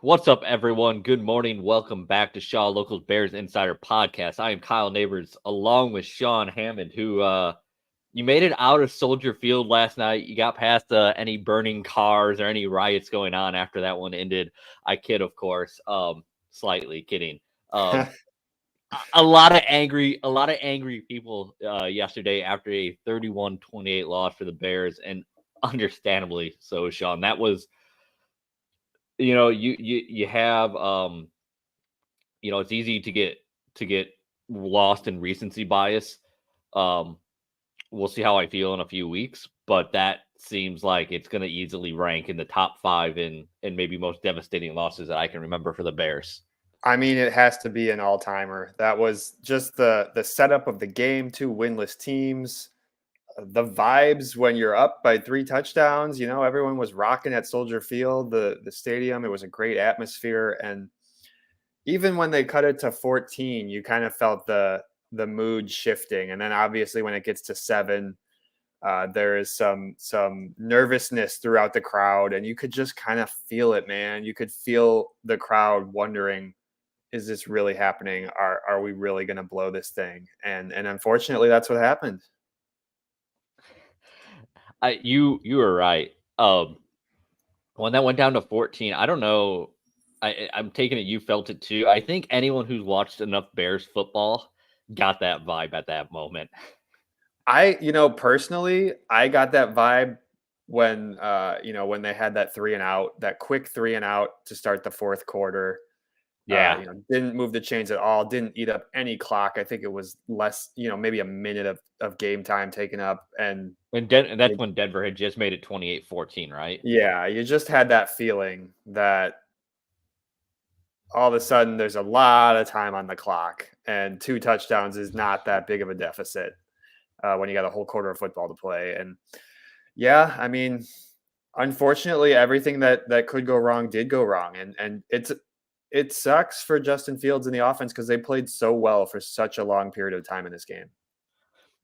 What's up, everyone? Good morning. Welcome back to Shaw Locals Bears Insider Podcast. I am Kyle Nabors, along with Sean Hammond, who you made it out of Soldier Field last night. You got past any burning cars or any riots going on after that one ended. I kid, of course. Slightly kidding. A lot of angry people yesterday after a 31-28 loss for the Bears, and understandably so, Sean. That was you have it's easy to get lost in recency bias. Um, we'll see how I feel in a few weeks, but that seems like it's going to easily rank in the top five in maybe most devastating losses that I can remember for the Bears. I mean, it has to be an all-timer. That was just the setup of the game, two winless teams, the vibes when you're up by 3 touchdowns. Everyone was rocking at Soldier Field, the stadium. It was a great atmosphere, and even when they cut it to 14, you kind of felt the mood shifting. And then obviously when it gets to 7, there is some nervousness throughout the crowd, and you could just kind of feel it, man. You could feel the crowd wondering, is this really happening? Are we really going to blow this thing? And unfortunately, that's what happened. You were right. When that went down to 14, I don't know. I'm taking it you felt it too. I think anyone who's watched enough Bears football got that vibe at that moment. Personally, I got that vibe when they had that 3 and out, that quick 3 and out to start the fourth quarter. Yeah. Didn't move the chains at all, didn't eat up any clock. I think it was less, maybe a minute of game time taken up. And And that's when Denver had just made it 28-14, right? yeah, you just had that feeling that all of a sudden there's a lot of time on the clock, and 2 touchdowns is not that big of a deficit when you got a whole quarter of football to play. And yeah, I mean, unfortunately, everything that could go wrong did go wrong, and it sucks for Justin Fields in the offense because they played so well for such a long period of time in this game.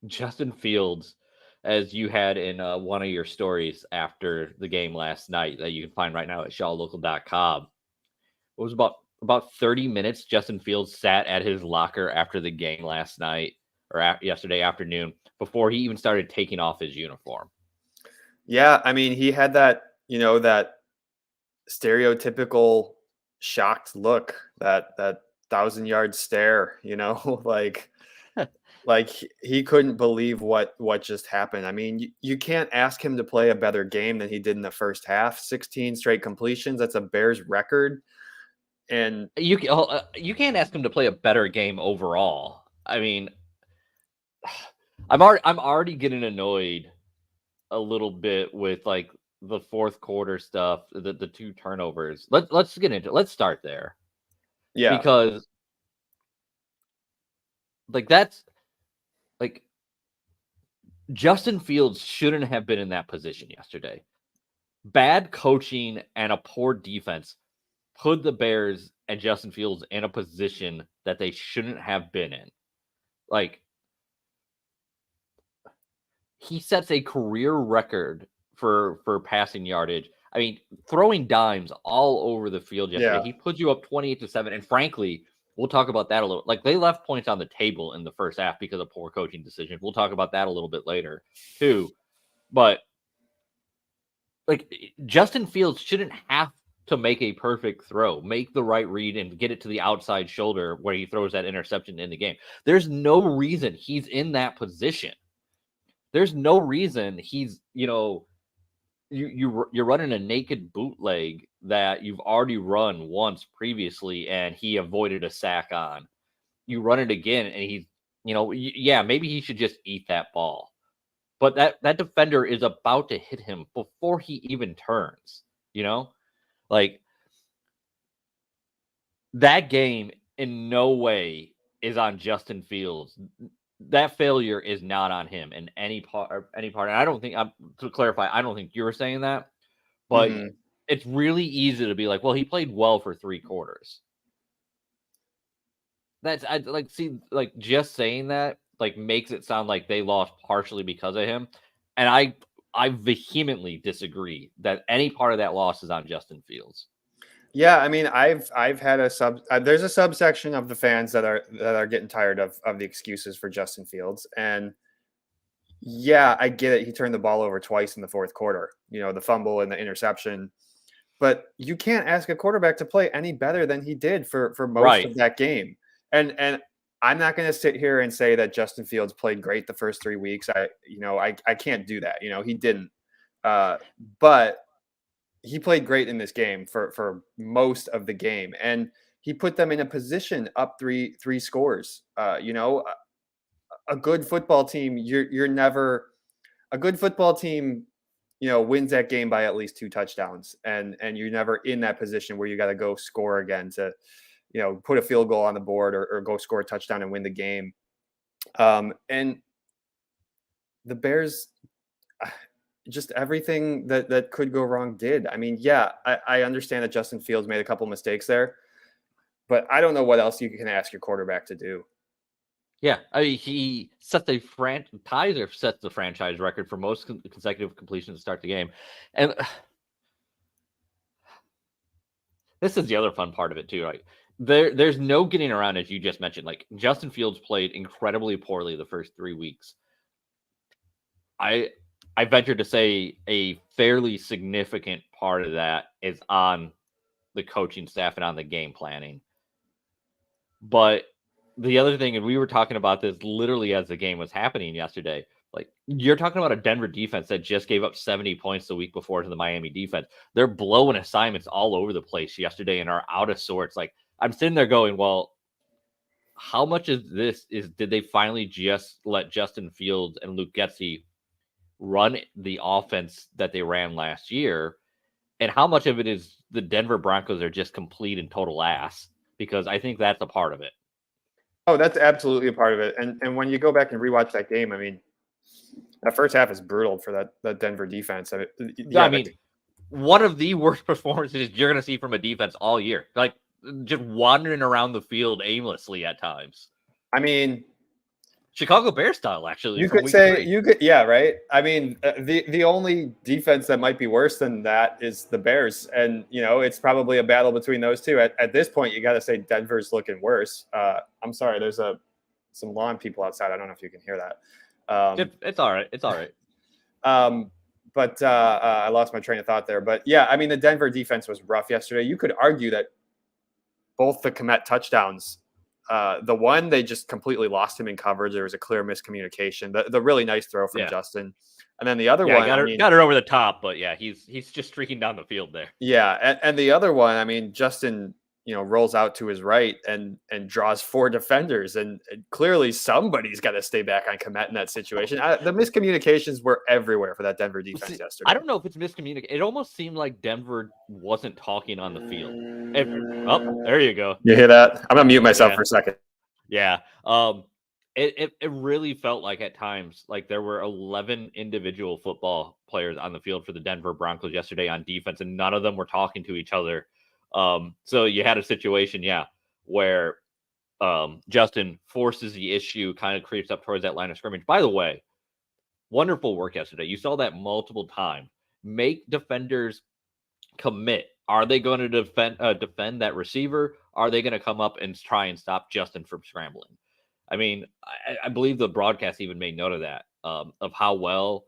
Justin Fields, as you had in one of your stories after the game last night that you can find right now at shawlocal.com. It was about 30 minutes Justin Fields sat at his locker after the game last night or yesterday afternoon before he even started taking off his uniform. Yeah, I mean, he had that stereotypical shocked look, that 1,000-yard stare, like he couldn't believe what just happened. I mean, you can't ask him to play a better game than he did in the first half. 16 straight completions, that's a Bears record. And you can't ask him to play a better game overall. I mean, I'm already getting annoyed a little bit with like the fourth quarter stuff, the 2 turnovers. Let's get into it. Let's start there. yeah, Because that's like Justin Fields shouldn't have been in that position yesterday. Bad coaching and a poor defense put the Bears and Justin Fields in a position that they shouldn't have been in. Like, he sets a career record for passing yardage. I mean, throwing dimes all over the field yesterday. yeah. He puts you up 28-7. And frankly, we'll talk about that a little. Like, they left points on the table in the first half because of poor coaching decisions. We'll talk about that a little bit later, too. But like, Justin Fields shouldn't have to make a perfect throw, make the right read, and get it to the outside shoulder where he throws that interception in the game. There's no reason he's in that position. There's no reason he's, you're running a naked bootleg that you've already run once previously and he avoided a sack on. You run it again and he's, yeah, maybe he should just eat that ball. But that defender is about to hit him before he even turns, Like, that game in no way is on Justin Fields. That failure is not on him in any part. And I don't think, to clarify, I don't think you were saying that, but it's really easy to be like, well, he played well for 3 quarters. Just saying that like makes it sound like they lost partially because of him, and I vehemently disagree that any part of that loss is on Justin Fields. Yeah, I mean, I've had there's a subsection of the fans that are getting tired of the excuses for Justin Fields, and yeah, I get it. He turned the ball over twice in the fourth quarter. You know, the fumble and the interception. But you can't ask a quarterback to play any better than he did for most Right. of that game. And I'm not going to sit here and say that Justin Fields played great the first 3 weeks. I can't do that. You know, he didn't. Uh, but he played great in this game for most of the game, and he put them in a position up three scores. A good football team, you're never a good football team, wins that game by at least 2 touchdowns, and you're never in that position where you got to go score again to, put a field goal on the board or go score a touchdown and win the game. And the Bears, just everything that could go wrong did. I mean, yeah, I understand that Justin Fields made a couple mistakes there, but I don't know what else you can ask your quarterback to do. Yeah, I mean, he sets sets the franchise record for most consecutive completions to start the game, and this is the other fun part of it too. Right, there's no getting around, as you just mentioned. Like Justin Fields played incredibly poorly the first 3 weeks. I venture to say a fairly significant part of that is on the coaching staff and on the game planning. But the other thing, and we were talking about this literally as the game was happening yesterday. Like you're talking about a Denver defense that just gave up 70 points the week before to the Miami defense. They're blowing assignments all over the place yesterday and are out of sorts. Like I'm sitting there going, well, how much of this did they finally just let Justin Fields and Luke Getsy run the offense that they ran last year? And how much of it is the Denver Broncos are just complete and total ass? Because I think that's a part of it. Oh, that's absolutely a part of it. And when you go back and rewatch that game, I mean, that first half is brutal for that Denver defense. I mean, one of the worst performances you're going to see from a defense all year. Like just wandering around the field aimlessly at times. I mean, Chicago Bears style, actually. you could say yeah, right. I mean, the only defense that might be worse than that is the Bears, and it's probably a battle between those two. At this point, you got to say Denver's looking worse. I'm sorry, there's some lawn people outside. I don't know if you can hear that. It's all right. It's all right. But I lost my train of thought there. But yeah, I mean, the Denver defense was rough yesterday. You could argue that both the Kmet touchdowns. The one, they just completely lost him in coverage. There was a clear miscommunication. The really nice throw from Justin, and then the other one, got her over the top, but yeah, he's just streaking down the field there. Yeah, and the other one, I mean, Justin, rolls out to his right and draws 4 defenders, and clearly somebody's got to stay back on Kmet in that situation. The miscommunications were everywhere for that Denver defense yesterday. I don't know if it's miscommunication. It almost seemed like Denver wasn't talking on the field. There you go. You hear that? I'm gonna mute myself for a second. Yeah. It really felt like at times like there were 11 individual football players on the field for the Denver Broncos yesterday on defense, and none of them were talking to each other. So you had a situation, where Justin forces the issue, kind of creeps up towards that line of scrimmage. By the way, wonderful work yesterday. You saw that multiple times. Make defenders commit. Are they going to defend that receiver? Are they going to come up and try and stop Justin from scrambling? I mean, I believe the broadcast even made note of that, of how well,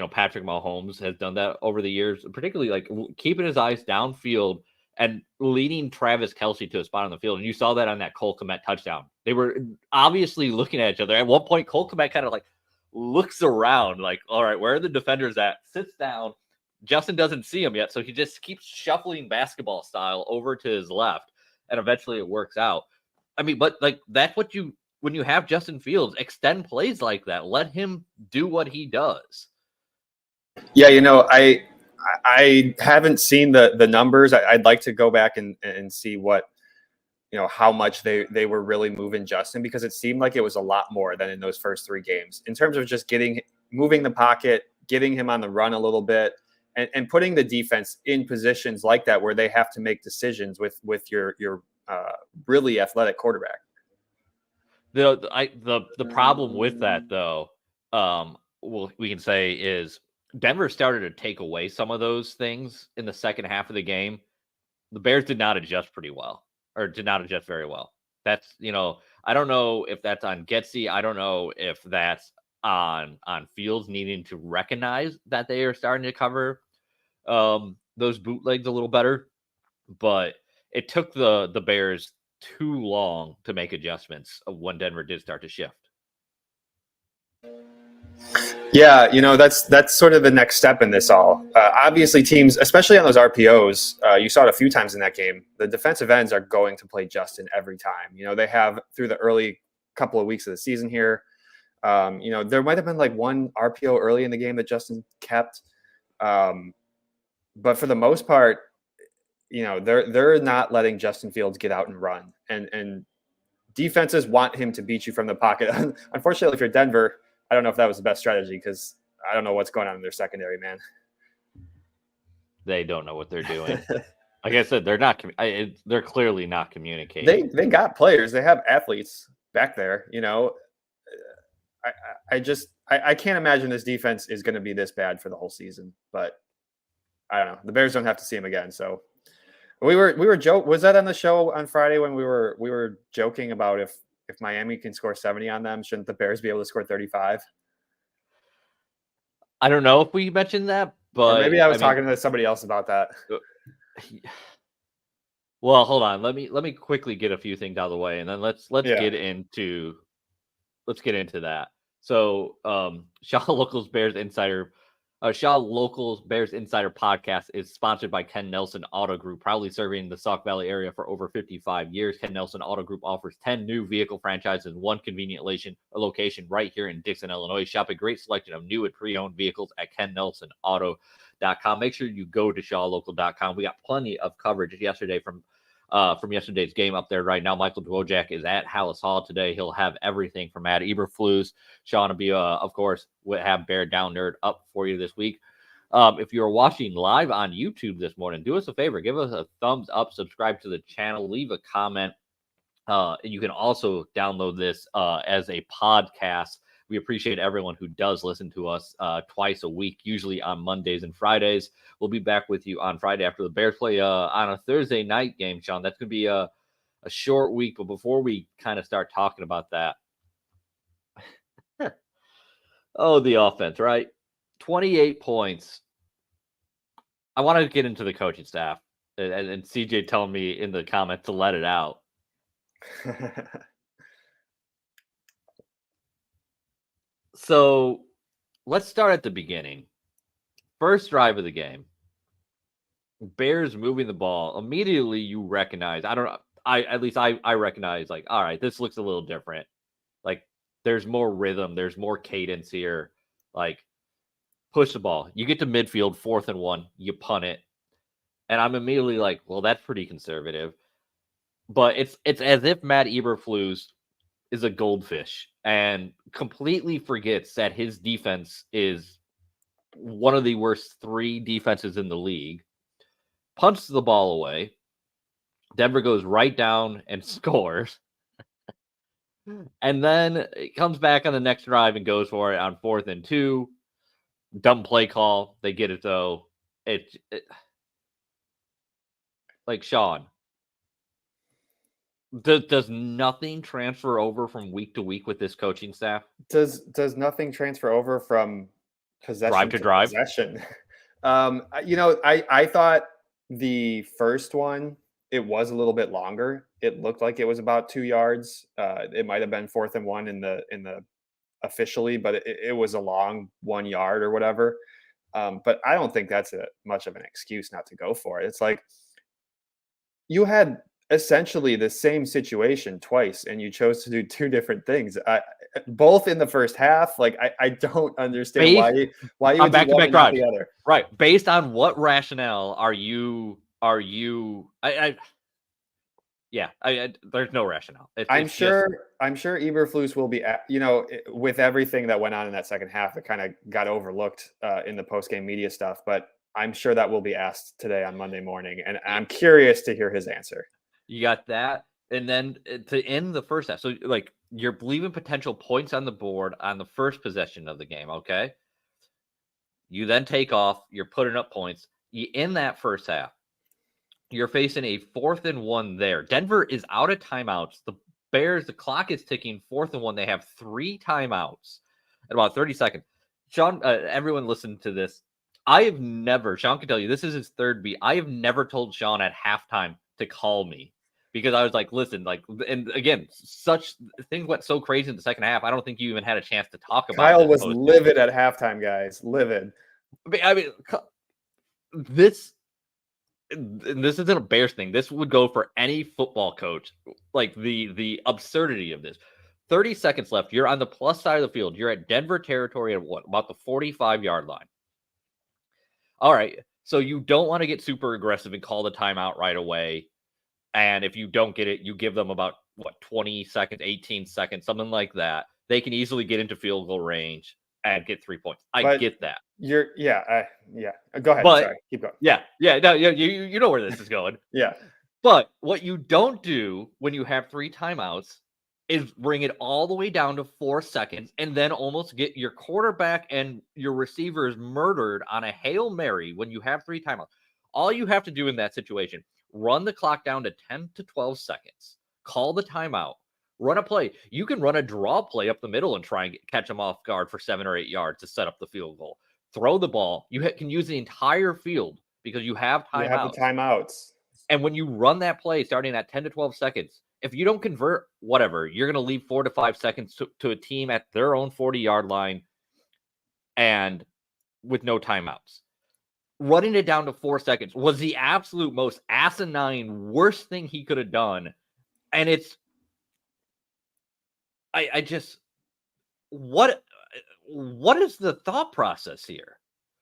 Patrick Mahomes has done that over the years, particularly like keeping his eyes downfield and leading Travis Kelce to a spot on the field. And you saw that on that Cole Kmet touchdown. They were obviously looking at each other. At one point, Cole Kmet kind of like looks around like, all right, where are the defenders at? Sits down. Justin doesn't see him yet, so he just keeps shuffling basketball style over to his left, and eventually it works out. I mean, but like that's what when you have Justin Fields, extend plays like that. Let him do what he does. Yeah, I haven't seen the numbers. I'd like to go back and see what, how much they were really moving Justin, because it seemed like it was a lot more than in those first 3 games in terms of just moving the pocket, getting him on the run a little bit, and putting the defense in positions like that where they have to make decisions with your really athletic quarterback. The problem with that though, we can say is Denver started to take away some of those things in the second half of the game. the Bears did not adjust very well. That's, I don't know if that's on Getsy. I don't know if that's on Fields needing to recognize that they are starting to cover those bootlegs a little better. But it took the Bears too long to make adjustments when Denver did start to shift. Yeah, that's sort of the next step in this all. Obviously, teams, especially on those RPOs, you saw it a few times in that game. The defensive ends are going to play Justin every time. They have through the early couple of weeks of the season here. There might have been like one RPO early in the game that Justin kept, but for the most part, they're not letting Justin Fields get out and run, and defenses want him to beat you from the pocket. Unfortunately, if you're Denver, I don't know if that was the best strategy because I don't know what's going on in their secondary, man. They don't know what they're doing. Like I said, they're not. They're clearly not communicating. They got players. They have athletes back there. I can't imagine this defense is going to be this bad for the whole season. But I don't know. The Bears don't have to see him again. So we were joke. Was that on the show on Friday when we were joking about if Miami can score 70 on them, shouldn't the Bears be able to score 35? I don't know if we mentioned that, but or maybe I was talking to somebody else about that. Well, hold on. Let me quickly get a few things out of the way, and then let's get into that. So, Shaw Locals Bears Insider podcast is sponsored by Ken Nelson Auto Group, proudly serving the Sauk Valley area for over 55 years. Ken Nelson Auto Group offers 10 new vehicle franchises in one convenient location right here in Dixon, Illinois. Shop a great selection of new and pre-owned vehicles at KenNelsonAuto.com. Make sure you go to ShawLocal.com. We got plenty of coverage yesterday from yesterday's game up there right now. Michael Dwojak is at Hallis Hall today. He'll have everything from Matt Eberflus. Sean will be, of course, will have Bear Down Nerd up for you this week. If you're watching live on YouTube this morning, do us a favor. Give us a thumbs up, subscribe to the channel, leave a comment. You can also download this as a podcast. We appreciate everyone who does listen to us twice a week, usually on Mondays and Fridays. We'll be back with you on Friday after the Bears play on a Thursday night game, Sean. That's going to be a short week. But before we kind of start talking about that, the offense, right? 28 points. I want to get into the coaching staff. And CJ telling me in the comments to let it out. So let's start at the beginning. First drive of the game. Bears moving the ball. Immediately you recognize, I recognize, like, all right, this looks a little different. Like, there's more rhythm, there's more cadence here. Like, push the ball. You get to midfield, 4th and 1, you punt it. And I'm immediately like, well, that's pretty conservative. But it's as if Matt Eberflus is a goldfish and completely forgets that his defense is one of the worst 3 defenses in the league. Punts the ball away. Denver goes right down and scores. And then it comes back on the next drive and goes for it on 4th and 2. Dumb play call. They get it, though. It like, Sean, does nothing transfer over from week to week with this coaching staff? Does nothing transfer over from possession to drive? Possession? I thought the first one, it was a little bit longer. It looked like it was about 2 yards. It might have been 4th and 1 in the officially, but it was a long 1 yard or whatever. But I don't think that's much of an excuse not to go for it. It's like you had essentially the same situation twice, and you chose to do 2 different things. Both in the first half. Like, I don't understand why you would do one and not the other. Right. Based on what rationale are you? There's no rationale. I'm sure Eberflus will be, with everything that went on in that second half, that kind of got overlooked in the post-game media stuff. But I'm sure that will be asked today on Monday morning, and I'm curious to hear his answer. You got that, and then to end the first half. So, like, you're leaving potential points on the board on the first possession of the game. Okay. You then take off. You're putting up points. You end that first half. You're facing a 4th and 1 there. Denver is out of timeouts. The Bears, the clock is ticking. 4th and 1. They have 3 timeouts at about 30 seconds. Sean, everyone listen to this. I have never, Sean can tell you, this is his third beat. I have never told Sean at halftime to call me because I was like, listen, like, and again, such things went so crazy in the second half. I don't think you even had a chance to talk about Kyle this was post-game. livid at halftime, guys. Livid. I mean, this isn't a Bears thing. This would go for any football coach. Like the absurdity of this. 30 seconds left. You're on the plus side of the field. You're at Denver territory at what? About the 45-yard line. All right. So you don't want to get super aggressive and call the timeout right away. And if you don't get it, you give them about 20 seconds, 18 seconds, something like that. They can easily get into field goal range and get 3 points. I get that. Yeah. Go ahead. But Sorry. Keep going. No, you know where this is going. Yeah. But what you don't do when you have 3 timeouts is bring it all the way down to 4 seconds and then almost get your quarterback and your receivers murdered on a Hail Mary when you have 3 timeouts. All you have to do in that situation, run the clock down to 10 to 12 seconds, call the timeout, run a play. You can run a draw play up the middle and try and catch them off guard for 7 or 8 yards to set up the field goal. Throw the ball. You can use the entire field because you have timeouts. You have the timeouts. And when you run that play starting at 10 to 12 seconds, if you don't convert, whatever, you're going to leave 4 to 5 seconds to a team at their own 40-yard line and with no timeouts. Running it down to 4 seconds was the absolute most asinine, worst thing he could have done. And it's, I just, what is the thought process here?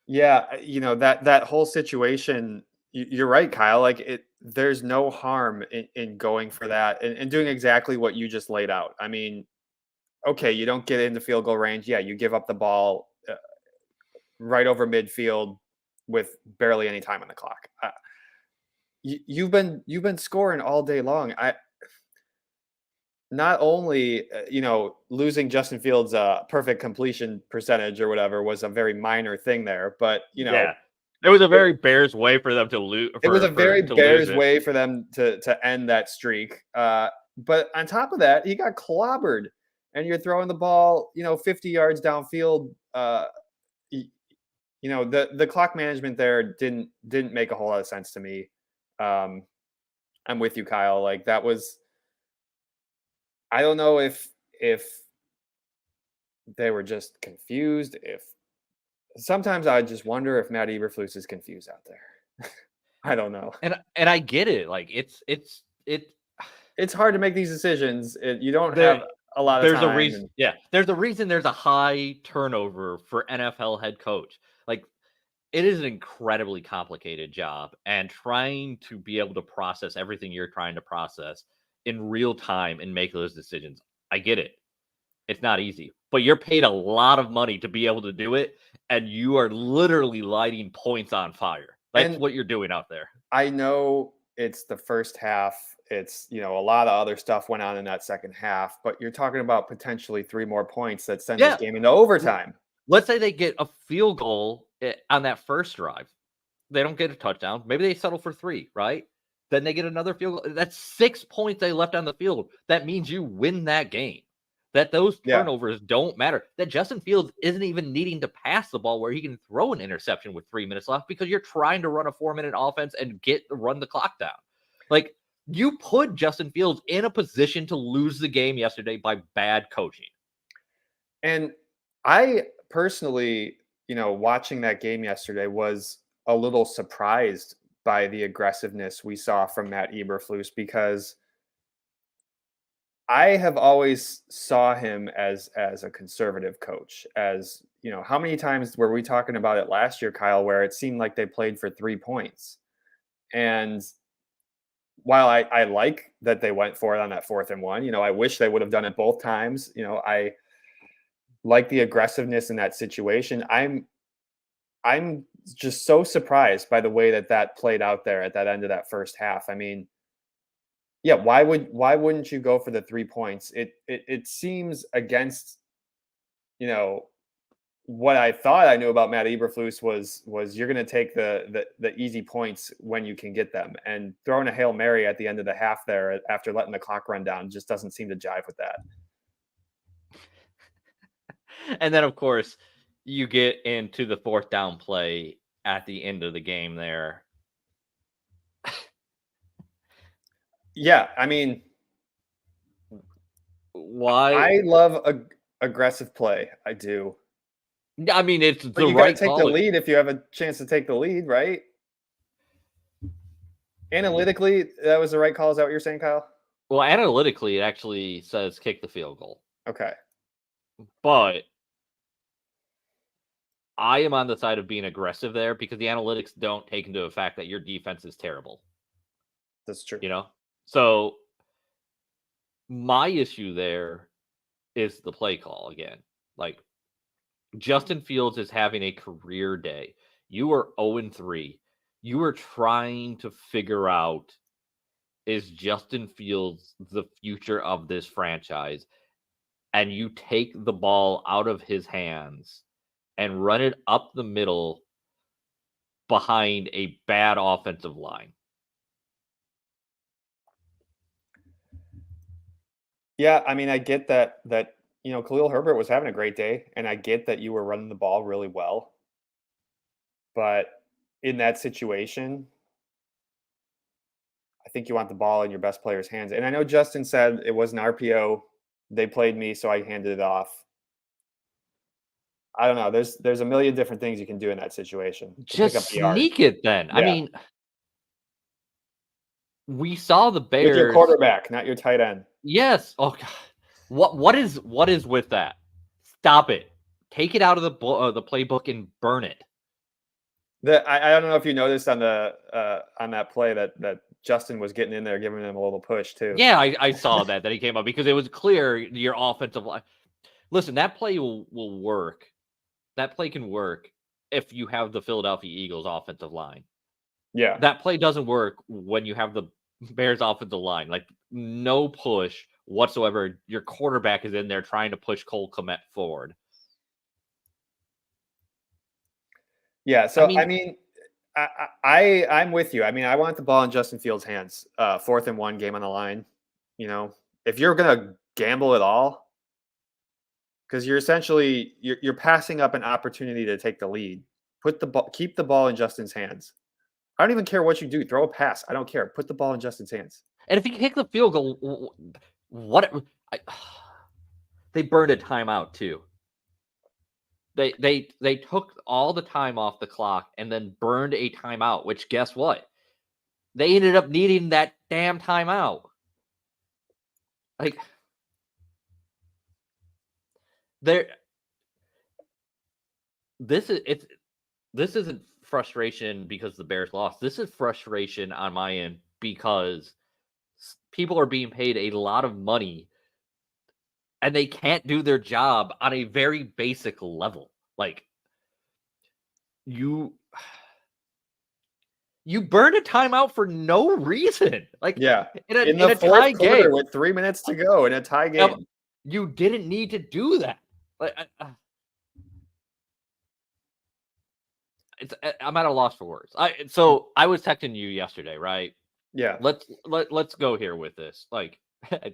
Yeah, that whole situation, you're right, Kyle. Like there's no harm in going for that and doing exactly what you just laid out. I mean, okay, you don't get into field goal range. Yeah, you give up the ball right over midfield with barely any time on the clock. You've been scoring all day long. Not only losing Justin Fields' perfect completion percentage or whatever was a very minor thing there, but it was a very Bears way for them to lose. It was a very Bears way for them to end that streak. But on top of that, he got clobbered, and you're throwing the ball 50 yards downfield. The clock management there didn't make a whole lot of sense to me. I'm with you, Kyle. Like that was. I don't know if they were just confused. If sometimes I just wonder if Matt Eberflus is confused out there. I don't know. And I get it. Like it's hard to make these decisions. You don't have a lot of there's time. A reason. There's a reason there's a high turnover for NFL head coach. Like it is an incredibly complicated job, and trying to be able to process everything you're trying to process in real time and make those decisions. I get it. It's not easy, but you're paid a lot of money to be able to do it. And you are literally lighting points on fire. That's what you're doing out there. I know it's the first half. It's, a lot of other stuff went on in that second half, but you're talking about potentially 3 more points that send this game into overtime. Let's say they get a field goal on that first drive. They don't get a touchdown. Maybe they settle for 3, right? Then they get another field goal. That's 6 points they left on the field. That means you win that game. That those turnovers don't matter. That Justin Fields isn't even needing to pass the ball where he can throw an interception with 3 minutes left because you're trying to run a 4-minute offense and run the clock down. Like you put Justin Fields in a position to lose the game yesterday by bad coaching. And I personally, watching that game yesterday was a little surprised by the aggressiveness we saw from Matt Eberflus because I have always saw him as a conservative coach. As how many times were we talking about it last year, Kyle, where it seemed like they played for 3 points? And while I like that they went for it on that 4th and 1, I wish they would have done it both times. I like the aggressiveness in that situation. I'm just so surprised by the way that played out there at that end of that first half. I mean, yeah, why wouldn't you go for the 3 points? It seems against, what I thought I knew about Matt Eberflus was you're going to take the easy points when you can get them, and throwing a Hail Mary at the end of the half there after letting the clock run down just doesn't seem to jive with that. And then, of course, you get into the fourth down play at the end of the game there. Yeah, I mean, why? I love aggressive play. I do. I mean, it's But the you got to right take call. the lead if you have a chance to take the lead, right? Analytically, that was the right call. Is that what you're saying, Kyle? Well, analytically, it actually says kick the field goal. Okay. But I am on the side of being aggressive there because the analytics don't take into the fact that your defense is terrible. That's true. You know? So my issue there is the play call again. Like, Justin Fields is having a career day. You are 0-3. You are trying to figure out, is Justin Fields the future of this franchise? And you take the ball out of his hands and run it up the middle behind a bad offensive line. Yeah, I mean, I get that Khalil Herbert was having a great day, and I get that you were running the ball really well. But in that situation, I think you want the ball in your best player's hands. And I know Justin said it was an RPO. They played me, so I handed it off. I don't know. There's a million different things you can do in that situation. Just sneak it then. Yeah. I mean, we saw the Bears with your quarterback, not your tight end. Yes. Oh God. What is with that? Stop it. Take it out of the playbook and burn it. I don't know if you noticed on that play that Justin was getting in there, giving him a little push too. Yeah, I saw that he came up because it was clear your offensive line. Listen, that play will work. That play can work if you have the Philadelphia Eagles offensive line. Yeah. That play doesn't work when you have the Bears offensive line. Like, no push whatsoever. Your quarterback is in there trying to push Cole Kmet forward. Yeah, so I mean, I'm with you. I mean, I want the ball in Justin Fields' hands. 4th and 1, game on the line. You know, if you're gonna gamble at all, because you're essentially you're passing up an opportunity to take the lead. Keep the ball in Justin's hands. I don't even care what you do. Throw a pass. I don't care. Put the ball in Justin's hands. And if you kick the field goal, they burned a timeout too. They took all the time off the clock and then burned a timeout, which guess what? They ended up needing that damn timeout. Like, this isn't frustration because the Bears lost. This is frustration on my end because people are being paid a lot of money and they can't do their job on a very basic level. Like, you burned a timeout for no reason. Like, yeah, in the tie game with 3 minutes to go in a tie game, you didn't need to do that. Like, I'm at a loss for words. So I was texting you yesterday, right? Yeah. Let's go here with this. Like,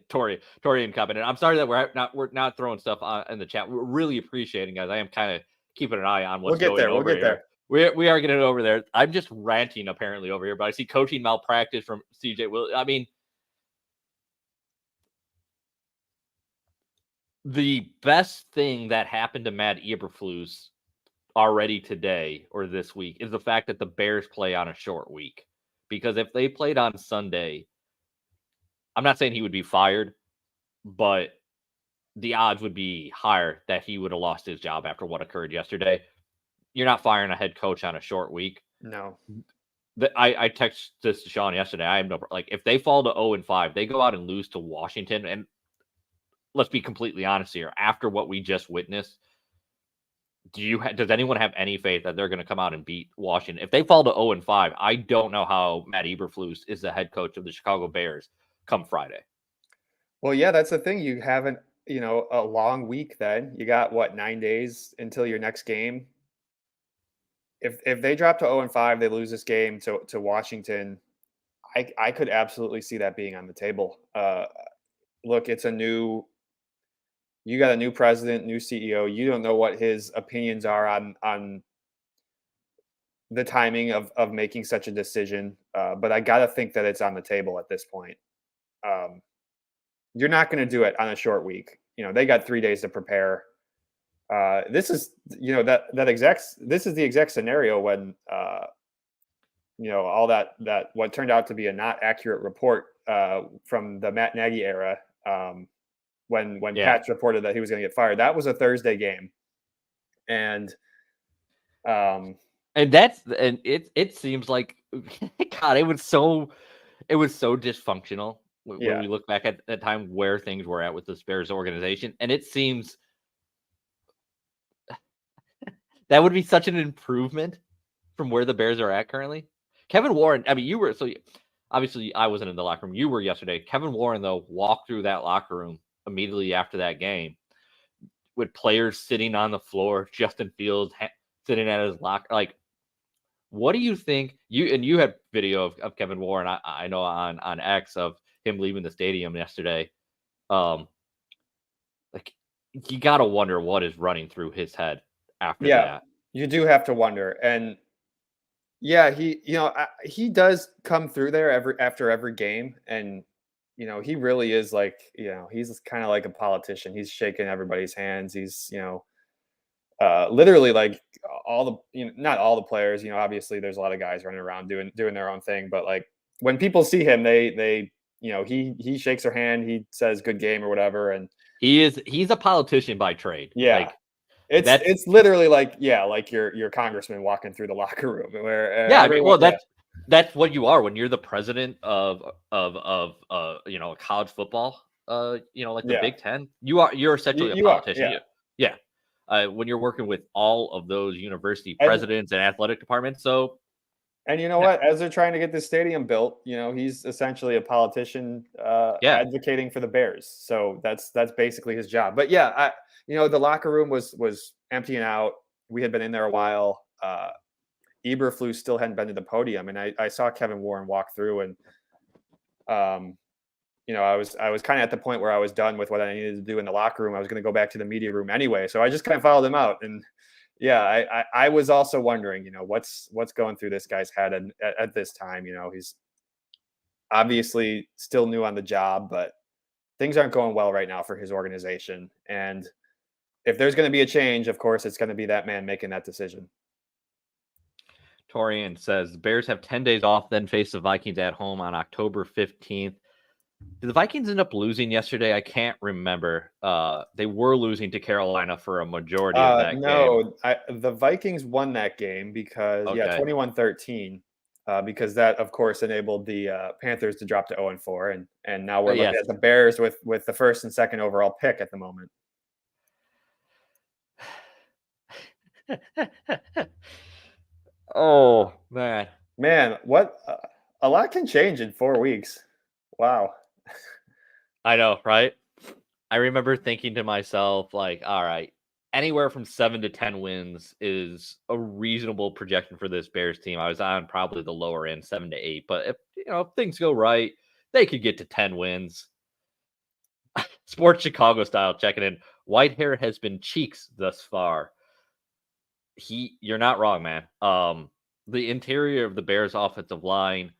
Tori and Covenant. I'm sorry that we're not throwing stuff in the chat. We're really appreciating, guys. I am kind of keeping an eye on what's going over We'll get here. We are getting over there. I'm just ranting apparently over here, but I see coaching malpractice from CJ Will. I mean, the best thing that happened to Matt Eberflus already today or this week is the fact that the Bears play on a short week. Because if they played on Sunday, I'm not saying he would be fired, but the odds would be higher that he would have lost his job after what occurred yesterday. You're not firing a head coach on a short week. No. I texted this to Sean yesterday. I have no, like, if they fall to 0-5, they go out and lose to Washington. And let's be completely honest here. After what we just witnessed, does anyone have any faith that they're going to come out and beat Washington? If they fall to 0-5, I don't know how Matt Eberflus is the head coach of the Chicago Bears come Friday. Well, yeah, that's the thing. You haven't a long week then. You got what, 9 days until your next game? If they drop to 0-5, they lose this game to Washington, I could absolutely see that being on the table. Look, you got a new president, new CEO. You don't know what his opinions are on the timing of making such a decision, but I gotta think that it's on the table at this point. Um, you're not gonna do it on a short week. They got 3 days to prepare. This is this is the exact scenario when all that what turned out to be a not accurate report from the Matt Nagy era, when Yeah. Patch reported that he was going to get fired. That was a Thursday game, and um, And it seems like God, it was so dysfunctional when yeah, we look back at that time where things were at with the Bears organization. And it seems that would be such an improvement from where the Bears are at currently. Kevin Warren, I mean, obviously I wasn't in the locker room. You were yesterday. Kevin Warren, though, walked through that locker room immediately after that game with players sitting on the floor, Justin Fields sitting at his locker. Like, what do you think? You had video of Kevin Warren, I know on X, of him leaving the stadium yesterday. Like, you got to wonder what is running through his head after yeah, that. you do have to wonder. And yeah, he does come through there after every game, and he really is like, he's kind of like a politician. He's shaking everybody's hands. He's literally like all the not all the players. Obviously there's a lot of guys running around doing their own thing, but like when people see him, they he shakes their hand, he says good game or whatever, and He's a politician by trade. yeah, Like, that's it's literally like, yeah, like your congressman walking through the locker room where yeah. I mean, everyone, well, yeah, that's what you are when you're the president of college football. Like the yeah, Big Ten. You're essentially a you are, politician. yeah. Yeah. When you're working with all of those university And presidents and athletic departments. So you know yeah, what? As they're trying to get this stadium built, he's essentially a politician yeah. advocating for the Bears. So that's basically his job. But yeah, the locker room was emptying out. We had been in there a while. Eberflus still hadn't been to the podium, and I saw Kevin Warren walk through, and um, I was kind of at the point where I was done with what I needed to do in the locker room. I was going to go back to the media room anyway, so I just kind of followed him out. And yeah, I was also wondering, what's going through this guy's head at this time. He's obviously still new on the job, but things aren't going well right now for his organization. And if there's going to be a change, of course, it's going to be that man making that decision. Torian says the Bears have 10 days off, then face the Vikings at home on October 15th. Did the Vikings end up losing yesterday? I can't remember. They were losing to Carolina for a majority of that game. No, the Vikings won that game because, yeah, Okay. 21-13, because that, of course, enabled the Panthers to drop to 0-4, and now we're looking Yes. at the Bears with the first and second overall pick at the moment. Oh, man. Man, what a lot can change in 4 weeks. Wow. I know, right? I remember thinking to myself, like, all right, anywhere from 7 to 10 wins is a reasonable projection for this Bears team. I was on probably the lower end, 7 to 8, but if things go right, they could get to 10 wins. Sports Chicago style checking in. Whitehair has been cheeks thus far. You're not wrong, man. The interior of the Bears offensive line,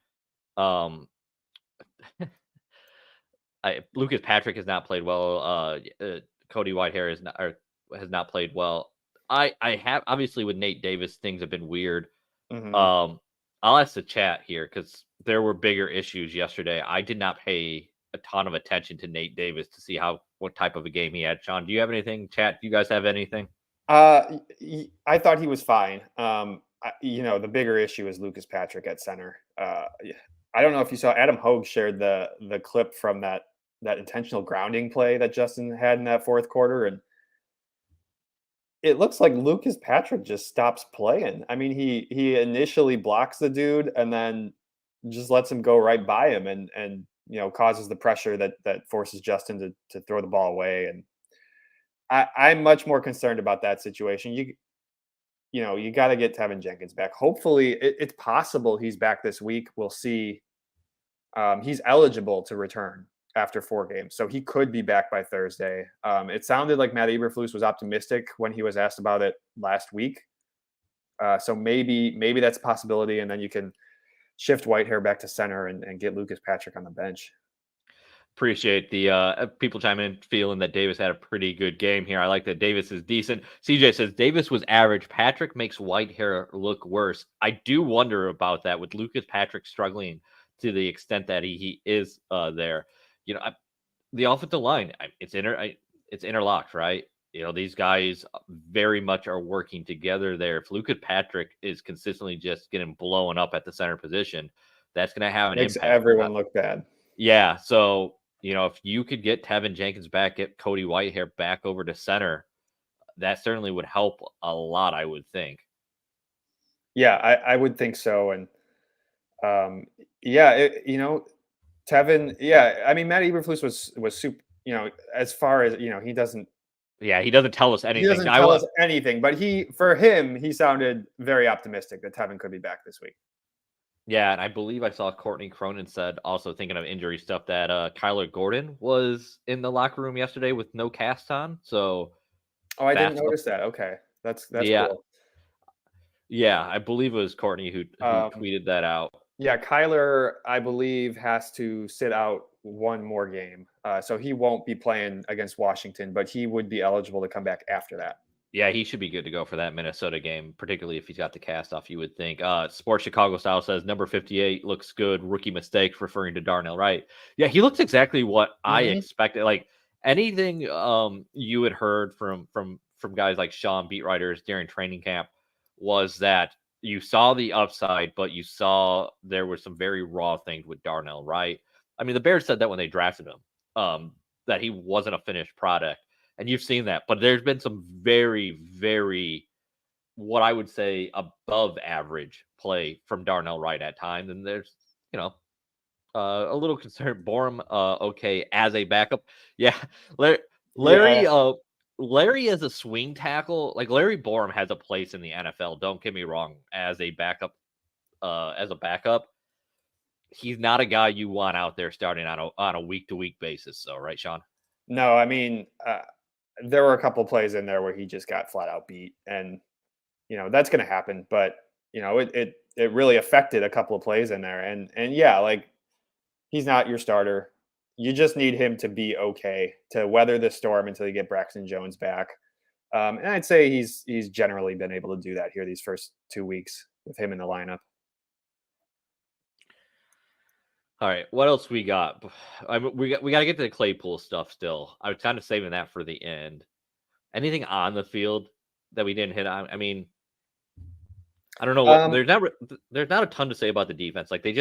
um, Lucas Patrick has not played well. Cody Whitehair has not played well. I have, obviously, with Nate Davis, things have been weird. Mhm. I'll ask the chat here because there were bigger issues yesterday. I did not pay a ton of attention to Nate Davis to see what type of a game he had. Sean, do you have anything? Chat, do you guys have anything? I thought he was fine. The bigger issue is Lucas Patrick at center. Yeah, I don't know if you saw, Adam Hogue shared the clip from that intentional grounding play that Justin had in that fourth quarter, and it looks like Lucas Patrick just stops playing. I mean, he initially blocks the dude and then just lets him go right by him, and causes the pressure that forces Justin to throw the ball away. And I'm much more concerned about that situation. You got to get Tevin Jenkins back. Hopefully, it's possible he's back this week. We'll see. He's eligible to return after 4 games, so he could be back by Thursday. It sounded like Matt Eberflus was optimistic when he was asked about it last week. So maybe that's a possibility, and then you can shift Whitehair back to center and get Lucas Patrick on the bench. Appreciate the people chiming in, feeling that Davis had a pretty good game here. I like that Davis is decent. CJ says Davis was average. Patrick makes Whitehair look worse. I do wonder about that with Lucas Patrick struggling to the extent that he is there. The offensive line, it's interlocked, right? These guys very much are working together there. If Lucas Patrick is consistently just getting blown up at the center position, that's going to have an Makes impact. Everyone look bad. Yeah, so if you could get Tevin Jenkins back, get Cody Whitehair back over to center, that certainly would help a lot, I would think. Yeah, I would think so. And Tevin, I mean, Matt Eberflus was super, as far as, he doesn't. Yeah, he doesn't tell us anything. He doesn't tell us anything, but for him, he sounded very optimistic that Tevin could be back this week. Yeah, and I believe I saw Courtney Cronin said, also thinking of injury stuff, that Kyler Gordon was in the locker room yesterday with no cast on. So, I didn't notice that. Okay, that's cool. Yeah, I believe it was Courtney who tweeted that out. Yeah, Kyler, I believe, has to sit out one more game, so he won't be playing against Washington, but he would be eligible to come back after that. Yeah, he should be good to go for that Minnesota game, particularly if he's got the cast off, you would think. Sports Chicago Style says number 58 looks good. Rookie mistake, referring to Darnell Wright. Yeah, he looks exactly what I expected. Like anything you had heard from guys like Sean, beat writers during training camp, was that you saw the upside, but you saw there were some very raw things with Darnell Wright. I mean, the Bears said that when they drafted him, that he wasn't a finished product. And you've seen that, but there's been some very, very, what I would say, above average play from Darnell Wright at times. And there's, a little concern. Borum, okay, as a backup. Yeah. Larry as a swing tackle, like Larry Borum has a place in the NFL. Don't get me wrong. As a backup, he's not a guy you want out there starting on a week-to-week basis. So, right, Sean? No, I mean, there were a couple plays in there where he just got flat out beat, and that's going to happen. But it really affected a couple of plays in there, and yeah, like he's not your starter. You just need him to be okay to weather the storm until you get Braxton Jones back. And I'd say he's generally been able to do that here these first 2 weeks with him in the lineup. All right, what else we got? We got to get to the Claypool stuff still. I was kind of saving that for the end. Anything on the field that we didn't hit on? I mean, I don't know. There's not a ton to say about the defense. Like they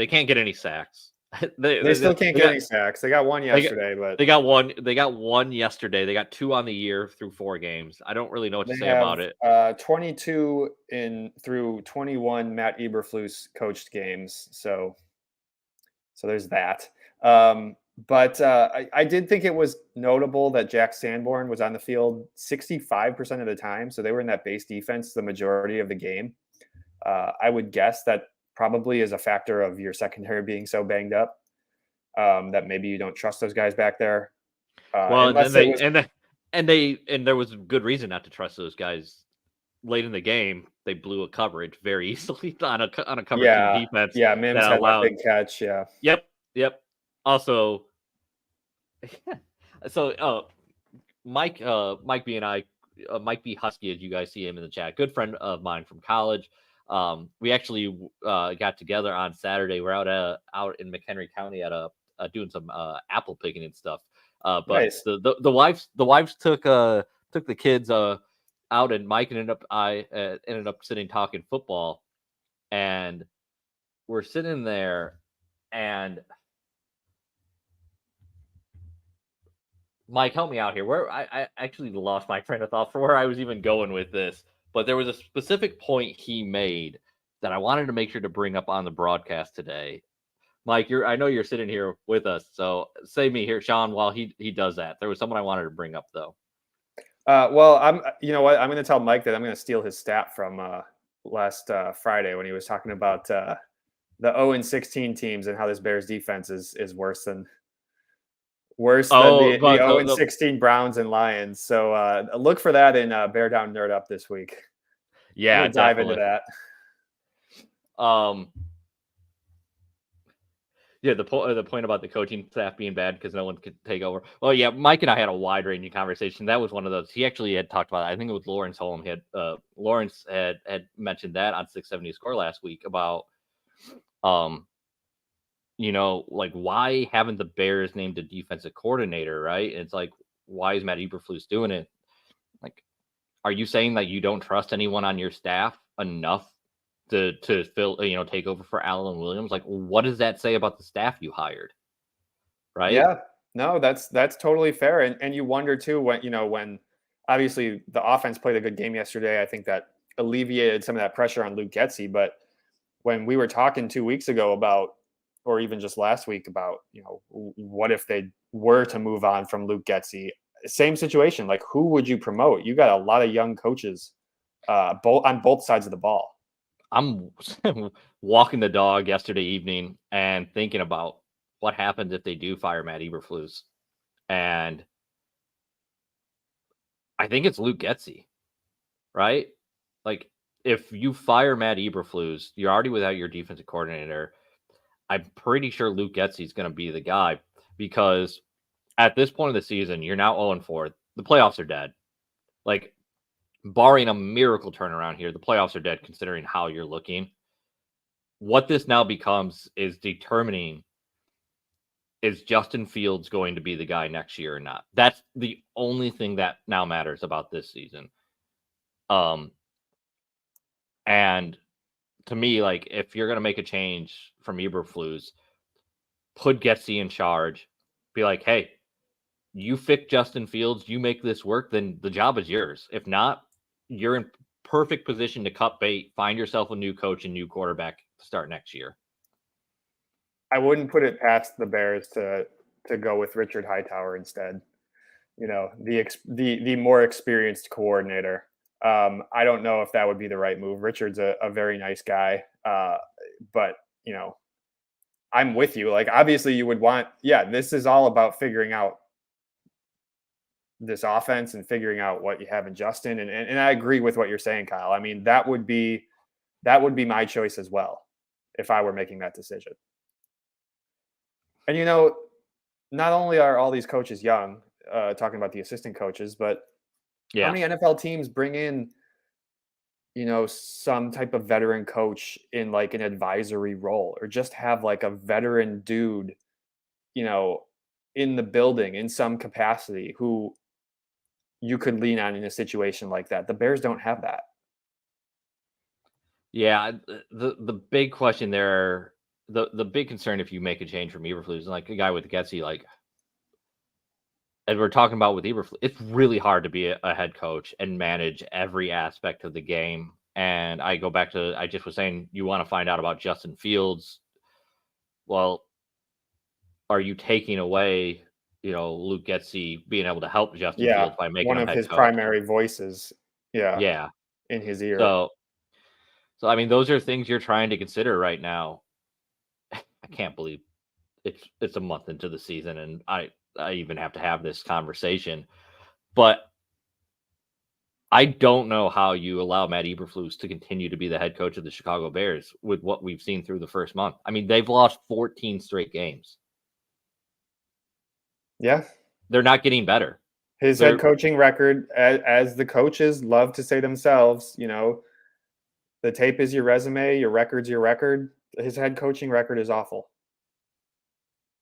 can't get any sacks. They still can't get any sacks. They got one yesterday, but they got one. They got one yesterday. They got 2 on the year through 4 games. I don't really know what to say about it. 22 through 21 Matt Eberflus coached games. So there's that. But I did think it was notable that Jack Sanborn was on the field 65% of the time. So they were in that base defense the majority of the game. I would guess that probably is a factor of your secondary being so banged up that maybe you don't trust those guys back there. Well, and there was good reason not to trust those guys. Late in the game, they blew a coverage very easily on a cover 2 defense. Yeah, Mims had a big catch. Yeah. Yep. Also, so Mike B and I, Mike B Husky, as you guys see him in the chat, good friend of mine from college. We actually got together on Saturday. We're out in McHenry County at doing some apple picking and stuff. But nice. the wives took the kids out, and Mike ended up sitting talking football, and we're sitting there, and Mike, help me out here. Where I actually lost my train of thought for where I was even going with this. But there was a specific point he made that I wanted to make sure to bring up on the broadcast today. Mike, I know you're sitting here with us, so save me here, Sean, while he does that. There was someone I wanted to bring up though. Well, you know what? I'm going to tell Mike that I'm going to steal his stat from last Friday when he was talking about the 0-16 teams and how this Bears defense is worse than Oh, the but 0-16 Browns and Lions. So look for that in Bear Down Nerd Up this week. yeah, I'm gonna dive definitely. into that. Yeah, the point about the coaching staff being bad because no one could take over. Well, yeah, Mike and I had a wide ranging conversation. That was one of those. He actually had talked about it. I think it was Lawrence Holm. He had Lawrence had mentioned that on 670 Score last week about like why haven't the Bears named a defensive coordinator, right? And it's like, why is Matt Eberflus doing it? Like, are you saying that you don't trust anyone on your staff enough to fill, take over for Alan Williams? Like, what does that say about the staff you hired? Right? Yeah, no, that's totally fair. And you wonder too when obviously the offense played a good game yesterday. I think that alleviated some of that pressure on Luke Getsy. But when we were talking 2 weeks ago about, or even just last week about, what if they were to move on from Luke Getsy? Same situation. Like, who would you promote? You got a lot of young coaches, on both sides of the ball. I'm walking the dog yesterday evening and thinking about what happens if they do fire Matt Eberflus, and I think it's Luke Getsy, right? Like, if you fire Matt Eberflus, you're already without your defensive coordinator. I'm pretty sure Luke Getsy is going to be the guy because at this point of the season, you're now 0-4. The playoffs are dead. Like, barring a miracle turnaround here, the playoffs are dead considering how you're looking. What this now becomes is determining, is Justin Fields going to be the guy next year or not? That's the only thing that now matters about this season. And to me, like, if you're going to make a change from Eberflus, put Getsy in charge, be like, hey, you fix Justin Fields, you make this work, then the job is yours. If not, you're in perfect position to cut bait, find yourself a new coach and new quarterback to start next year. I wouldn't put it past the Bears to go with Richard Hightower instead. The more experienced coordinator. I don't know if that would be the right move. Richard's a very nice guy, but I'm with you. Like, obviously, you would want. Yeah, this is all about figuring out this offense and figuring out what you have in Justin. And I agree with what you're saying, Kyle. I mean, that would be my choice as well if I were making that decision. And not only are all these coaches young, talking about the assistant coaches, but how many NFL teams bring in, some type of veteran coach in like an advisory role, or just have like a veteran dude, in the building in some capacity who you could lean on in a situation like that. The Bears don't have that. Yeah, the big question there, the big concern if you make a change from Eberflus, like a guy with Getsy, like as we're talking about with Eberflus, it's really hard to be a head coach and manage every aspect of the game. And I go back to, I just was saying, you want to find out about Justin Fields. Well, are you taking away, Luke Getsy being able to help Justin Fields by making one him of head his coach? primary voices. Yeah. In his ear. So I mean, those are things you're trying to consider right now. I can't believe it's a month into the season, and I even have to have this conversation. But I don't know how you allow Matt Eberflus to continue to be the head coach of the Chicago Bears with what we've seen through the first month. I mean, they've lost 14 straight games. Yeah. They're not getting better. His head coaching record, as the coaches love to say themselves, the tape is your resume, your record's your record. His head coaching record is awful.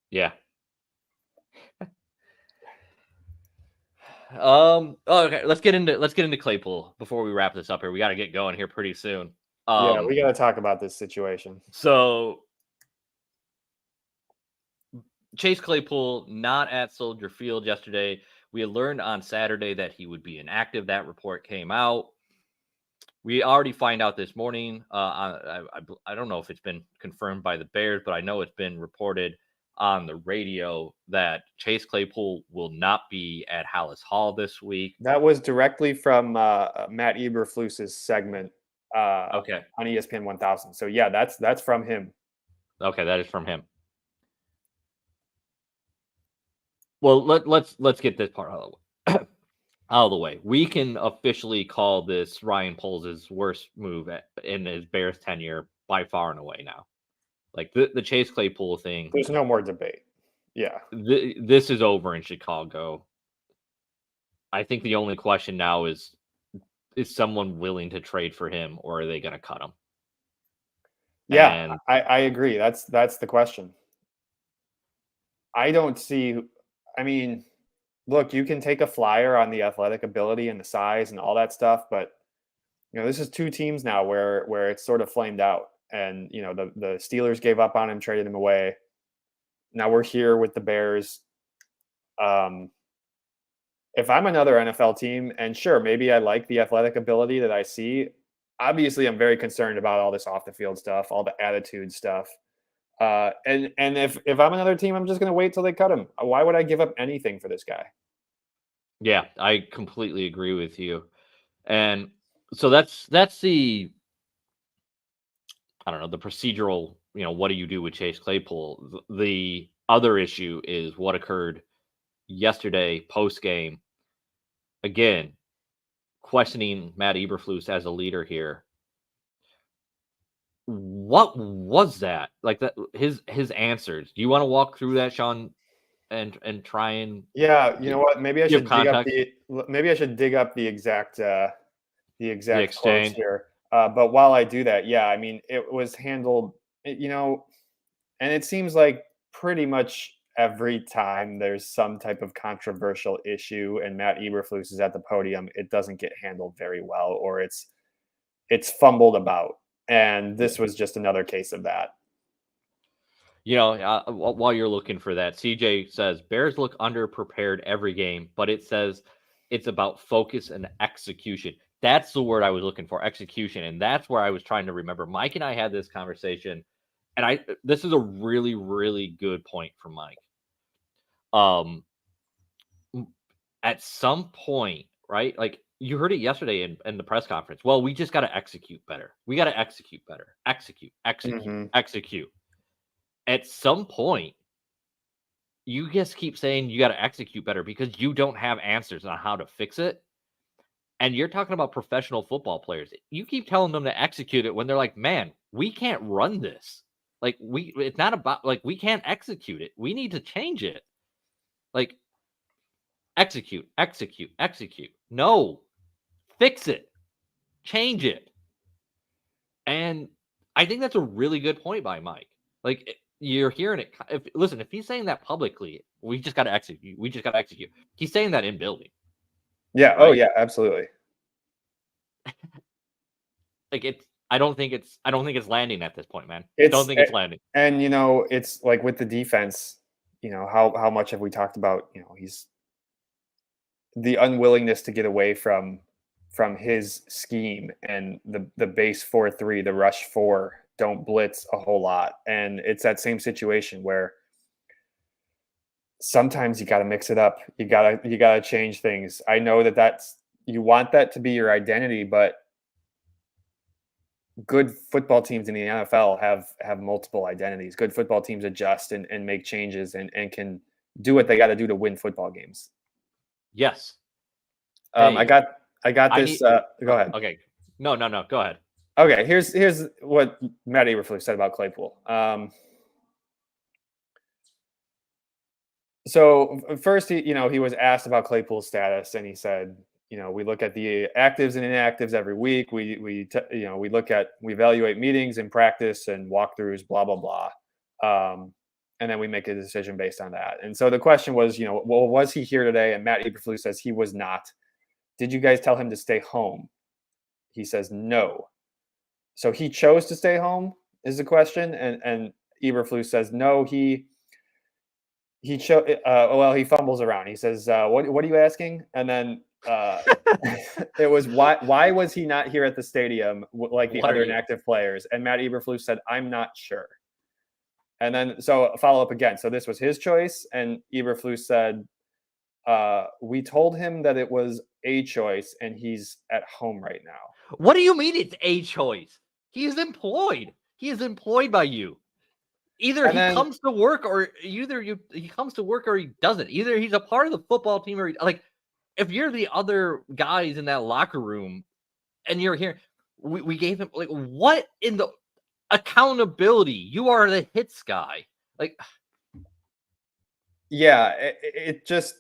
Yeah. Okay, let's get into Claypool before we wrap this up here. We got to get going here pretty soon. Yeah, we got to talk about this situation. So Chase Claypool not at Soldier Field yesterday. We had learned on Saturday that he would be inactive. That report came out. We already find out this morning. I don't know if it's been confirmed by the Bears, but I know it's been reported on the radio that Chase Claypool will not be at Hallis Hall this week. That was directly from Matt Eberflus's segment Okay. on ESPN 1000. So yeah, that's from him. Okay, that is from him. Well, let's get this part out of the way. We can officially call this Ryan Poles' worst move in his Bears tenure by far and away now. Like the Chase Claypool thing. There's no more debate. Yeah. This is over in Chicago. I think the only question now is someone willing to trade for him, or are they going to cut him? Yeah, And I agree. That's the question. I don't see. I mean, look, you can take a flyer on the athletic ability and the size and all that stuff, but this is two teams now where it's sort of flamed out. And the Steelers gave up on him, traded him away. Now we're here with the Bears. If I'm another NFL team, and sure, maybe I like the athletic ability that I see, obviously I'm very concerned about all this off the field stuff, all the attitude stuff. And if I'm another team, I'm just going to wait till they cut him. Why would I give up anything for this guy? yeah, I completely agree with you. And so that's the, I don't know, the procedural, what do you do with Chase Claypool? The other issue is what occurred yesterday post game. Again, questioning Matt Eberflus as a leader here. What was that? Like that his answers. Do you want to walk through that, Sean, and try and Yeah, you know what? Maybe I give should context? dig up the exact quotes exchange. here. But while I do that, yeah, I mean, it was handled, and it seems like pretty much every time there's some type of controversial issue and Matt Eberflus is at the podium, it doesn't get handled very well, or it's fumbled about. And this was just another case of that. While you're looking for that, CJ says Bears look underprepared every game, but it says it's about focus and execution. That's the word I was looking for, execution. And that's where I was trying to remember. Mike and I had this conversation, and this is a really, really good point from Mike. At some point, right? Like you heard it yesterday in the press conference. Well, we just got to execute better. We got to execute better. Execute. At some point, you just keep saying you got to execute better because you don't have answers on how to fix it. And you're talking about professional football players. You keep telling them to execute it when they're like, man, we can't run this. Like it's not about like we can't execute it. We need to change it. Like execute. No, fix it, change it. And I think that's a really good point by Mike. Like you're hearing it. If he's saying that publicly, we just got to execute. We just got to execute. He's saying that in building. Yeah. Right? Oh yeah, absolutely. Like I don't think it's landing at this point, man. I don't think it's landing. And it's like with the defense, how much have we talked about, he's the unwillingness to get away from his scheme and the base 4-3, the rush 4, don't blitz a whole lot. And it's that same situation where sometimes you got to mix it up. You got to change things. I know that's you want that to be your identity, but good football teams in the NFL have multiple identities. Good football teams adjust and make changes and can do what they got to do to win football games. Yes. I got this. Go ahead. Okay. No. Go ahead. Okay. Here's what Matt Eberflus said about Claypool. So first, he was asked about Claypool's status, and he said, we look at the actives and inactives every week. We evaluate meetings and practice and walkthroughs, blah, blah, blah. And then we make a decision based on that. And so the question was, well, was he here today? And Matt Eberflus says he was not. Did you guys tell him to stay home? He says no. So he chose to stay home is the question. And Eberflus says no, he fumbles around. He says, what are you asking? And then It was why was he not here at the stadium like the What are other you? inactive players? And Matt Eberflus said, "I'm not sure." And then so follow up again. So this was his choice, and Eberflus said, "We told him that it was a choice, and he's at home right now." What do you mean it's a choice? He is employed. He is employed by you. Either And he then comes to work, or he comes to work, or he doesn't. Either he's a part of the football team, or like if you're the other guys in that locker room and you're here, we gave him like what in the accountability? You are the hits guy. Like yeah, it just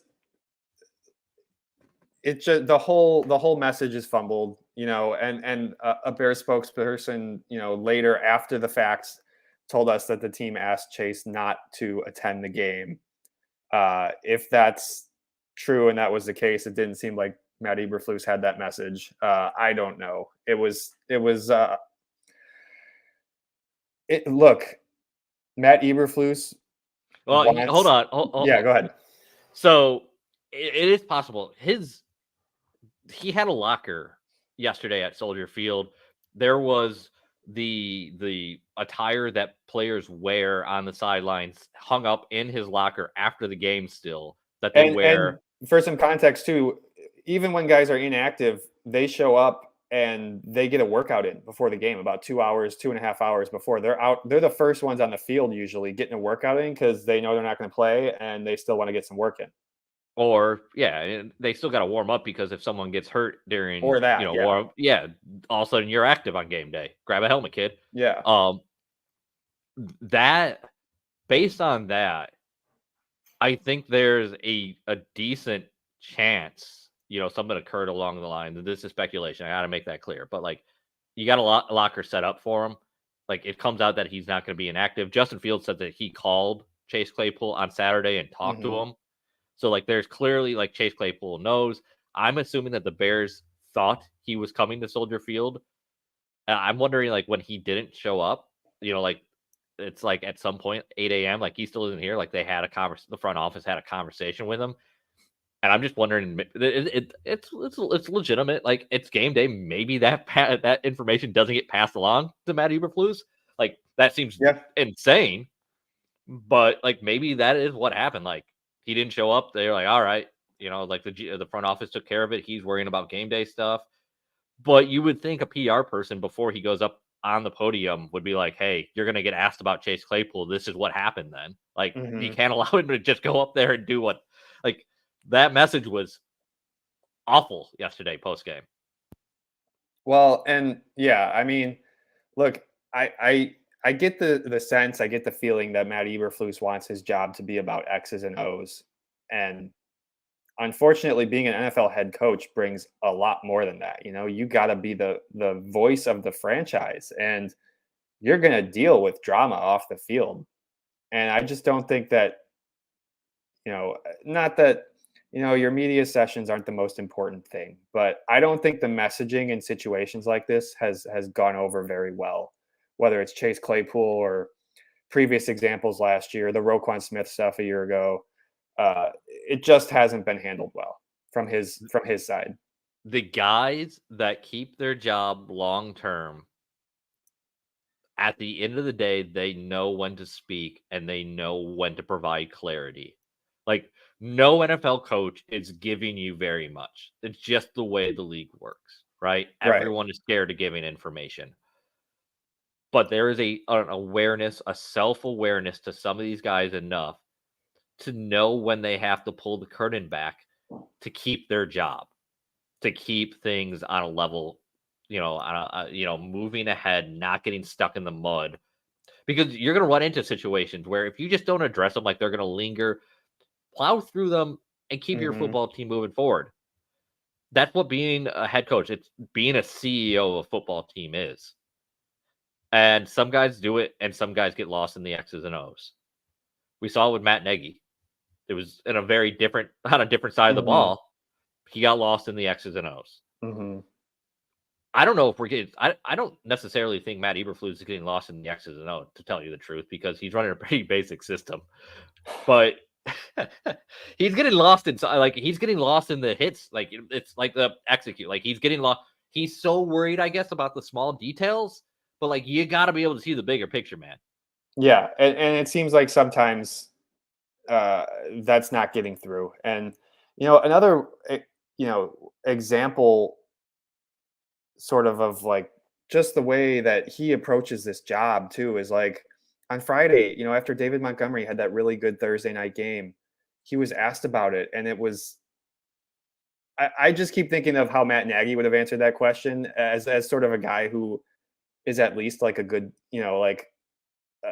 the whole message is fumbled, and a Bear spokesperson, later after the facts told us that the team asked Chase not to attend the game. If that's true and that was the case, it didn't seem like Matt Eberflus had that message. I don't know. Look, Matt Eberflus well, hold wants. on. Yeah, go ahead. So it is possible. He had a locker yesterday at Soldier Field. There was the attire that players wear on the sidelines hung up in his locker after the game still that they And wear. for some context too, even when guys are inactive, they show up and they get a workout in before the game, about 2 hours, 2.5 hours before they're out. They're the first ones on the field usually getting a workout in because they know they're not going to play and they still want to get some work in. Or yeah, and they still got to warm up because if someone gets hurt during Or that, yeah, warm, yeah, all of a sudden you're active on game day. Grab a helmet, kid. yeah. Um, that based on that, I think there's a decent chance, something occurred along the line. This is speculation. I got to make that clear. But like, you got a locker set up for him. Like, it comes out that he's not going to be inactive. Justin Fields said that he called Chase Claypool on Saturday and talked to Hmm. him. So like, there's clearly like Chase Claypool knows. I'm assuming that the Bears thought he was coming to Soldier Field. I'm wondering like when he didn't show up, like it's like at some point 8 a.m. Like he still isn't here. Like they had a the front office had a conversation with him, and I'm just wondering. It's legitimate. Like it's game day. Maybe that information doesn't get passed along to Matt Eberflus. Like that seems Yeah. insane, but like maybe that is what happened. Like he didn't show up. They're like, all right, like the front office took care of it. He's worrying about game day stuff. But you would think a PR person before he goes up on the podium would be like, hey, you're going to get asked about Chase Claypool. This is what happened then. Like, you Hmm. can't allow him to just go up there and do what, like, that message was awful yesterday post game. Well, and yeah, I mean, look, I get the sense, I get the feeling that Matt Eberflus wants his job to be about X's and O's, and unfortunately, being an NFL head coach brings a lot more than that. You got to be the voice of the franchise, and you're going to deal with drama off the field. And I just don't think that not that your media sessions aren't the most important thing, but I don't think the messaging in situations like this has gone over very well. Whether it's Chase Claypool or previous examples last year, the Roquan Smith stuff a year ago, it just hasn't been handled well from his side. The guys that keep their job long term, at the end of the day, they know when to speak and they know when to provide clarity. Like, no NFL coach is giving you very much. It's just the way the league works, right? Right. Everyone is scared of giving information. But there is an awareness, a self-awareness to some of these guys enough to know when they have to pull the curtain back to keep their job, to keep things on a level, moving ahead, not getting stuck in the mud. Because you're going to run into situations where if you just don't address them, like they're going to linger, plow through them, and keep your Hmm. football team moving forward. That's what being a head coach, it's being a CEO of a football team is. And some guys do it, and some guys get lost in the X's and O's. We saw it with Matt Nagy. It was in a very different, on a different side of the Hmm. ball. He got lost in the X's and O's. Hmm. I don't know if we're getting. I don't necessarily think Matt Eberflus is getting lost in the X's and O's, to tell you the truth, because he's running a pretty basic system. But He's getting lost in he's getting lost in the hits. Like it's like the execute. Like he's getting lost. He's so worried, I guess, about the small details. But like you got to be able to see the bigger picture, man. Yeah, and it seems like sometimes that's not getting through. And another example, sort of like just the way that he approaches this job too, is like on Friday, after David Montgomery had that really good Thursday night game, he was asked about it, and it was I just keep thinking of how Matt Nagy would have answered that question as sort of a guy who is at least like a good, like a,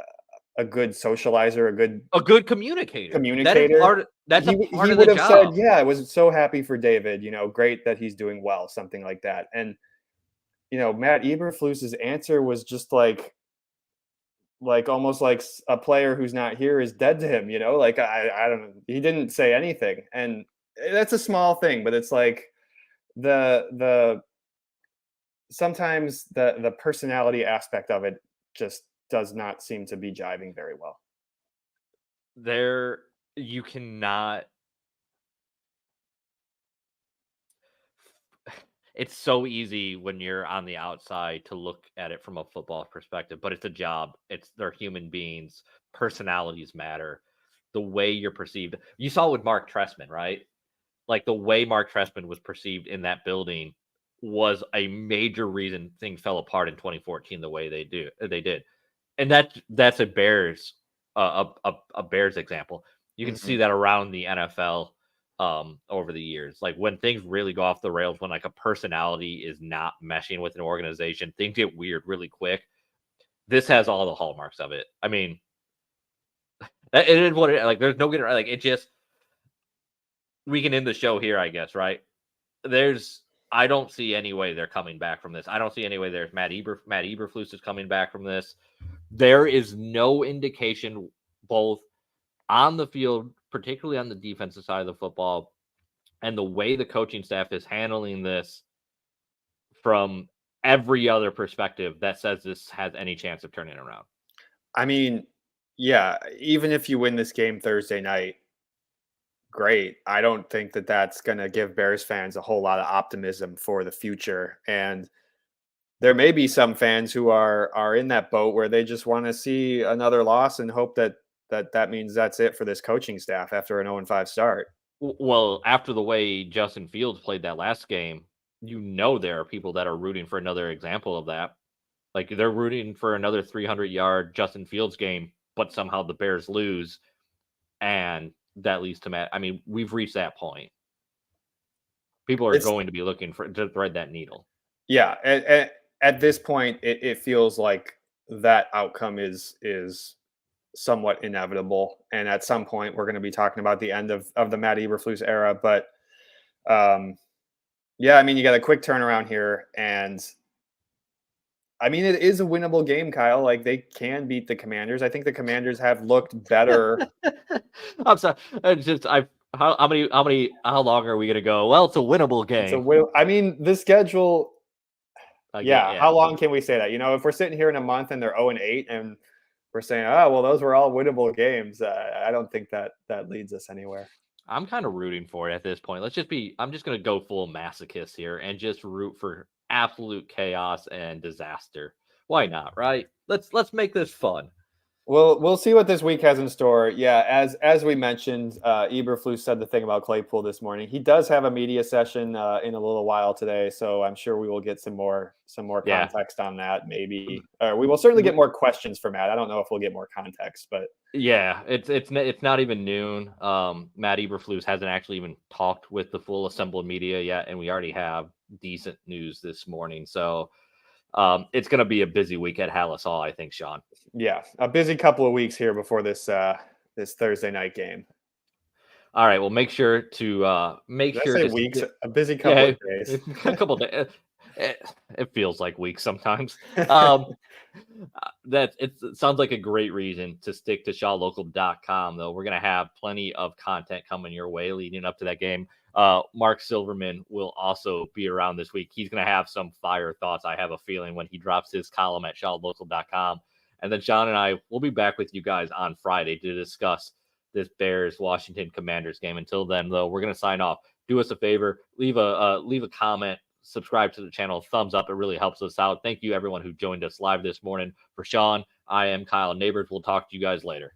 a good socializer, a good A good communicator. That is communicator. part. That's a part He of the would have said, job. "Yeah, I was so happy for David. Great that he's doing well," something like that. And Matt Eberflus's answer was just like almost like a player who's not here is dead to him. Like I don't know. He didn't say anything, and that's a small thing, but it's like the sometimes the personality aspect of it just does not seem to be jiving very well. There, you cannot. It's so easy when you're on the outside to look at it from a football perspective, but it's a job. They're human beings. Personalities matter. The way you're perceived. You saw with Mark Trestman, right? Like the way Mark Trestman was perceived in that building was a major reason things fell apart in 2014 the way they did. And that's a a Bears example. You can see Mhm. that around the NFL over the years. Like when things really go off the rails, when like a personality is not meshing with an organization, things get weird really quick. This has all the hallmarks of it. I mean, it is what it like. There's no getting like it. Just we can end the show here, I guess. Right? There's. I don't see any way they're coming back from this. I don't see any way there's Matt Eberflus is coming back from this. There is no indication, both on the field, particularly on the defensive side of the football, and the way the coaching staff is handling this from every other perspective, that says this has any chance of turning around. I mean, yeah, even if you win this game Thursday night, great. I don't think that that's going to give Bears fans a whole lot of optimism for the future. And there may be some fans who are in that boat where they just want to see another loss and hope that means that's it for this coaching staff after an 0-5 start. Well, after the way Justin Fields played that last game, there are people that are rooting for another example of that. Like they're rooting for another 300-yard Justin Fields game, but somehow the Bears lose, and that leads to Matt. I mean, we've reached that point. People are It's going to be looking for to thread that needle. Yeah, at this point, it feels like that outcome is somewhat inevitable, and at some point, we're going to be talking about the end of the Matt Eberflus era. But um, yeah, I mean, you got a quick turnaround here, and I mean, it is a winnable game, Kyle. Like they can beat the Commanders. I think the Commanders have looked better. I'm sorry. It's just how long are we gonna go? Well, it's a winnable It's a game. win. I mean, the schedule. Again, Yeah, yeah. how long can we say that? If we're sitting here in a month and they're 0-8 and we're saying, "Oh, well, those were all winnable games," I don't think that leads us anywhere. I'm kind of rooting for it at this point. I'm just gonna go full masochist here and just root for absolute chaos and disaster. Why not, right? Let's make this fun. We'll see what this week has in store. Yeah, as we mentioned, Eberflus said the thing about Claypool this morning. He does have a media session in a little while today, so I'm sure we will get some more Yeah. context on that. Maybe we will certainly get more questions from Matt. I don't know if we'll get more context, but Yeah, it's not even noon. Matt Eberflus hasn't actually even talked with the full assembled media yet, and we already have decent news this morning. So it's going to be a busy week at Hallis Hall, I think, Sean. yeah, a busy couple of weeks here before this Thursday night game. All right, well, make sure to Did I say weeks? A busy couple yeah, of days. a couple days. It feels like weeks sometimes. It sounds like a great reason to stick to shawlocal.com, though. We're going to have plenty of content coming your way leading up to that game. Mark Silverman will also be around this week. He's going to have some fire thoughts, I have a feeling, when he drops his column at shawlocal.com. And then Sean and I will be back with you guys on Friday to discuss this Bears Washington Commanders game. Until then, though, we're going to sign off. Do us a favor, leave a comment, subscribe to the channel, thumbs up. It really helps us out. Thank you, everyone who joined us live this morning. For Sean, I am Kyle Nabors. We'll talk to you guys later.